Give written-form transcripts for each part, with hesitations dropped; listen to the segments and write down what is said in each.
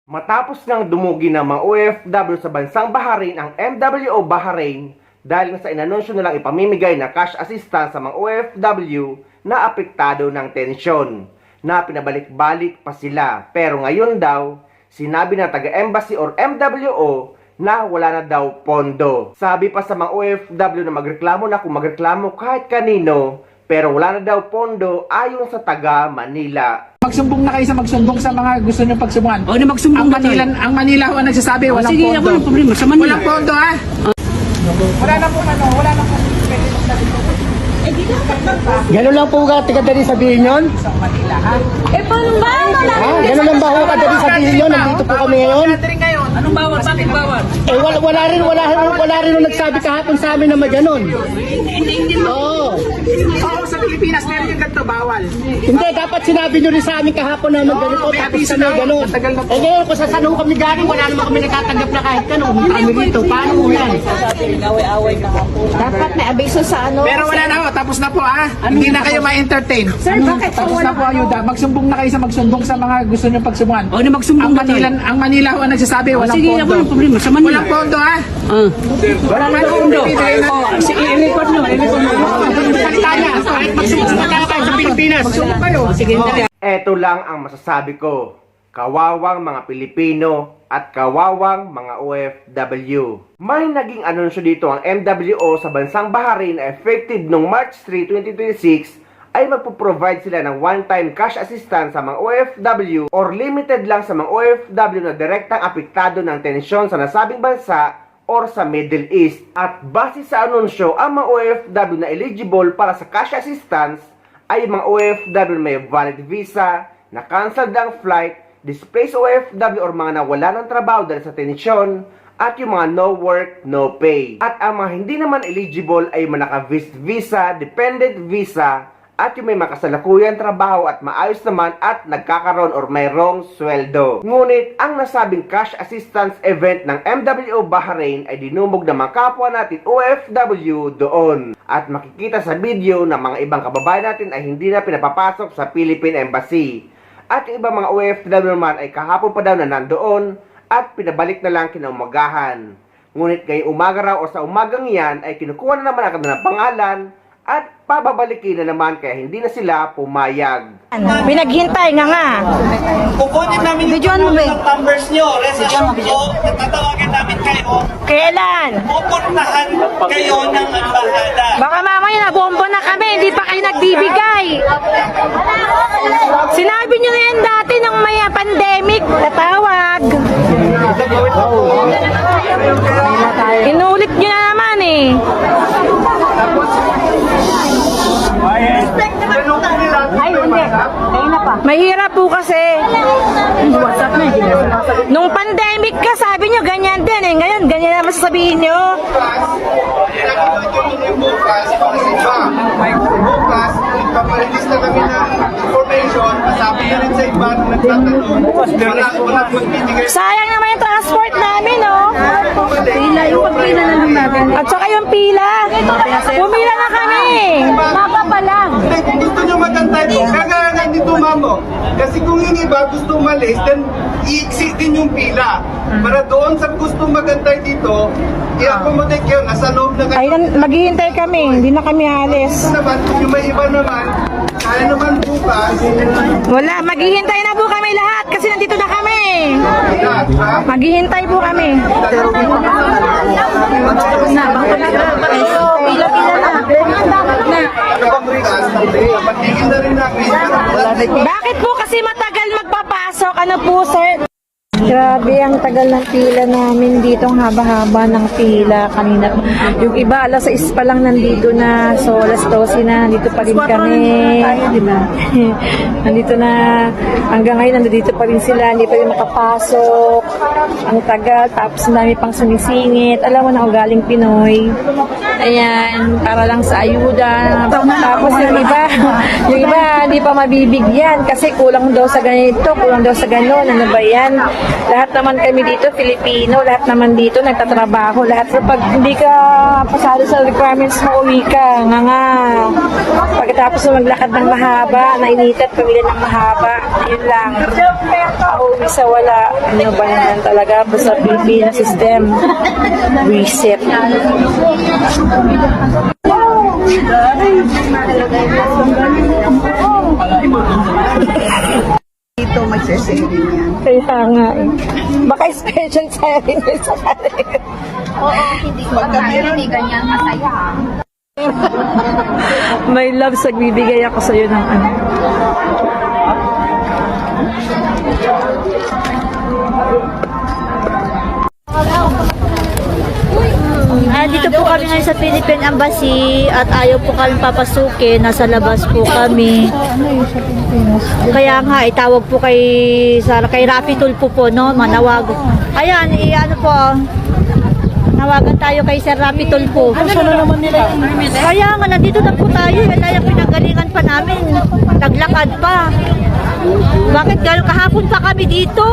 Matapos nang dumugi ng mga OFW sa bansang Bahrain ang MWO Bahrain dahil sa inanunsyo nilang ipamimigay na cash assistance sa mga OFW na apektado ng tensyon na pinabalik-balik pa sila. Pero ngayon daw, sinabi ng taga-embassy or MWO na wala na daw pondo. Sabi pa sa mga OFW na magreklamo na kung magreklamo kahit kanino, pero wala na daw pondo ayon sa taga Manila. Magsumbong na kayo sa magsumbong sa mga gusto nyo pagsumbungan. O, na magsumbong Ang Manila ho ang nagsasabi, walang sige, pondo. walang problema. Sa Manila. Walang pondo, ha? Wala na po wala na po pwede magdalito. Gano'n lang po kadali sabihin yun? Sa Manila, ha? Paano ba? Ha? Gano'n lang ba ho kadali sabihin yun? Nandito po kami ngayon? Anong bawal? Bakit bawal? Wala rin nung nagsabi kahapon sa amin na may gano'n. Oo. Oo, sa Pilipinas meron yung ganito, bawal. Hindi, dapat sinabi nyo rin sa amin kahapon na may ganito. may Tapos abiso kami na. gano'n. Matagal na po. Ngayon, kung saan ho kami galing, wala naman kami natatanggap na kahit gano'n. Kami dito, paano mo yan? Dapat may abiso sa ano. Pero wala na ho, tapos na po, ha? Hindi na kayo ma-entertain. Sir, bakit po Tapos na po, ayuda. Magsumbong na kayo sa magsumbong sa mga gusto nyo pagsumbungan. O, na magsumbong na tayo. Ang Manila ho ang nagsasabi, walang Sige, pondo. walang problema. Sa Manila. Walang pondo, ha? Wala na pondo. Sige, i-record nyo. Salita niya, kahit magsumbong na kayo sa Pilipinas. Magsumbong kayo. Sige, dali. Eto lang ang masasabi ko. Kawawang mga Pilipino at kawawang mga OFW. May naging anunsyo dito ang MWO sa bansang Bahrain na effective noong March 3, 2026 ay magpo-provide sila ng one-time cash assistance sa mga OFW or limited lang sa mga OFW na direktang apektado ng tensyon sa nasabing bansa or sa Middle East. At base sa anunsyo, ang mga OFW na eligible para sa cash assistance ay mga OFW na may valid visa, na-cancel ang flight, displaced OFW or mga nawala ng trabaho dahil sa tensyon, at yung mga no work, no pay. At ang mga hindi naman eligible ay mga naka-visit visa, dependent visa, at yung may makasalukuyang trabaho at maayos naman at nagkakaroon or mayroong sweldo. Ngunit ang nasabing cash assistance event ng MWO Bahrain ay dinumog ng mga kapwa natin OFW doon. At makikita sa video na mga ibang kababayan natin ay hindi na pinapapasok sa Philippine Embassy. At yung ibang mga OFW naman ay kahapon pa daw na nandoon at pinabalik na lang kinaumagahan. Ngunit ngayong umaga raw o sa umagang yan ay kinukuha na naman ang kanilang pangalan at pababalikin na naman kaya hindi na sila pumayag. Pinaghintay nga. Kukunin namin yung numbers nyo, resident ko, tatawagan namin kayo, Kailan? pupuntahan kayo ng embahada. Baka mamaya nabombo na kami, hindi pa kayo nagbibigay. Sinabi nyo na yan dati nung may pandemic, natawag. Inulit nyo na naman eh. Ay, hindi. Mahirap po kasi. Nung pandemic ka, sabi nyo ganyan din eh. Ngayon, ganyan naman sasabihin nyo. Bukas, ipaparelease na kami ng information. Sabi nyo rin sa iba na nagtatanong. Wala magbibigay. Sayang naman yung transport namin, oh. Yung pagpila na lang natin. At saka yung pila. Pumila na kami. Mapa pa lang. Kung gusto nyo magantay po, kagaya dito mamo. Kasi kung yung iba gusto umalis, then i-exit din yung pila. Para doon sa gusto magantay dito, i-accommodate kayo, nasa loob na kayo. Ay, maghihintay kami. Hindi na kami alis. Naman, yung may iba naman, kaya naman bukas, Wala, maghihintay na po kami lahat kasi nandito na kami. Maghihintay po kami. patigil na rin namin. Bakit po kasi matagal magpapasok? Ano po, sir? Grabe, ang tagal ng pila namin dito, ang haba-haba ng pila kanina. Yung iba, alas 6 pa lang nandito na, so alas 12 na, nandito pa rin kami. Nandito na, hanggang ngayon nandito pa rin sila, hindi pa rin makapasok. Ang tagal, tapos dami pang sumisingit. Alam mo na, galing Pinoy. Ayan, para lang sa ayuda. Tapos yung iba, hindi pa mabibigyan kasi kulang daw sa ganito, kulang daw sa ganon. Ano ba yan? Lahat naman kami dito, Filipino, lahat naman dito nagtatrabaho, lahat. So pag hindi ka pasado sa requirements mo, uwi ka, nga. Pagkatapos mo maglakad ng mahaba, nainitat, pamilya ng mahaba, yun lang. Uwi sa wala, ano ba naman talaga, basta Filipino system, reset. Dito magsasaving yan. Kaya nga eh. Baka special sharing mo sa kanila. Oo, hindi ko hindi ganyan masaya. My love, nagbibigay ako sa'yo ng ano. Dito po kami ngayon sa Philippine Embassy at ayaw po kami papasukin. Nasa labas po kami. Kaya nga, itawag po kay Rafi Tulfo po, no? Manawag. Ayan, ano po, nawagan tayo kay Sir Rafi Tulfo. Kaya nga, nandito na po tayo. Kaya pinagalingan pa namin. Naglakad pa. Bakit gano'n? Kahapon pa kami dito.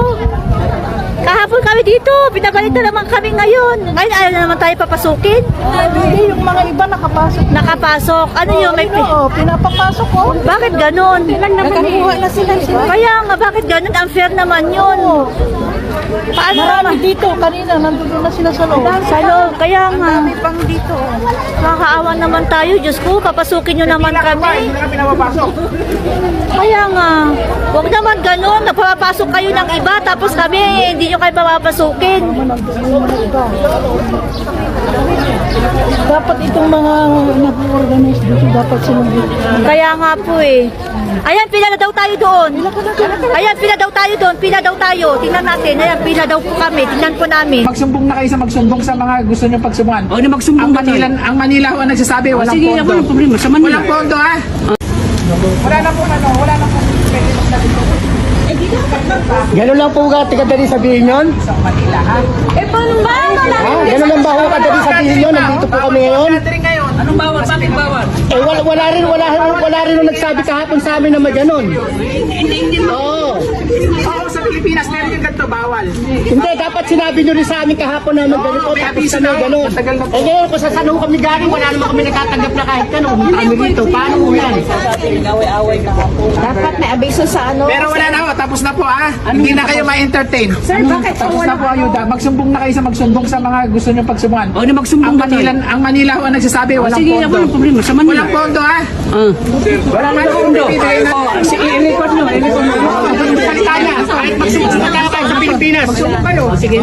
Kahapon kami dito, pinabalik na naman kami ngayon. Ngayon ayaw na naman tayo papasukin. Hindi, yung mga iba nakapasok. Nakapasok. Ano yun? May Pinapapasok ko. Bakit ganon? Nakakuha na sila. Kaya nga, bakit ganon? Unfair naman yun. Paano Marami naman? dito, kanina, nandun na sila sa loob. Sa loob, kaya nga. Pang dito. Nakakaawa naman tayo. Diyos ko, papasukin nyo naman kami. Kaya nga, huwag naman ganon. Napapasok kayo ng iba, tapos kami, hindi nyo kayo papapasukin. Dapat itong mga nag-organize dito, dapat sinunod. Kaya nga po eh. Ayan, pila na daw tayo doon. Ayan, pila daw tayo doon. Pila daw tayo. Tingnan natin. Ayan, pila daw po kami. Tingnan po namin. Magsumbong na kayo sa magsumbong sa mga gusto nyo pagsumbungan. O, na magsumbong Ang Manila ho ang nagsasabi, walang sige, pondo. walang problema. Sa Manila. Walang pondo, ha? Wala na po, wala na po. Ganun lang po ka kadali sabihin yun? Eh, paano ba? Ha? Ganun lang ba ho kadali sabihin yun? Nandito po kami ngayon? Anong bawal? Bakit bawal? Eh, wala rin nung nagsabi kahapon sa amin na may ganun. Oo. Oo, sa Pilipinas, meron yung ganito, bawal. Hindi, dapat sinabi nyo rin sa amin kahapon na may ganito, may tapos abiso kami na, ganun. matagal na po. Eh ngayon, kung saan ho kami galing, wala naman kami nakatanggap na kahit ganun. Kami rito, paano ho yan? Dapat may abiso sa ano. Pero wala na ho, tapos na po, ha? Hindi na kayo ma-entertain. Sir, bakit? Tapos na po, ayuda. Magsumbong na kayo sa magsumbong sa mga gusto nyo pagsumbungan. O, na magsumbong Ang ba tayo? Ang Manila ho ang nagsasabi, walang Sige, pondo. walang problema. Sa Manila. Walang pondo, ha? Wala na pondo. O, sige, i-record nyo. Salita niya. Kahit magsumbong na kayo sa Pilipinas. Magsumbong kayo. Sige,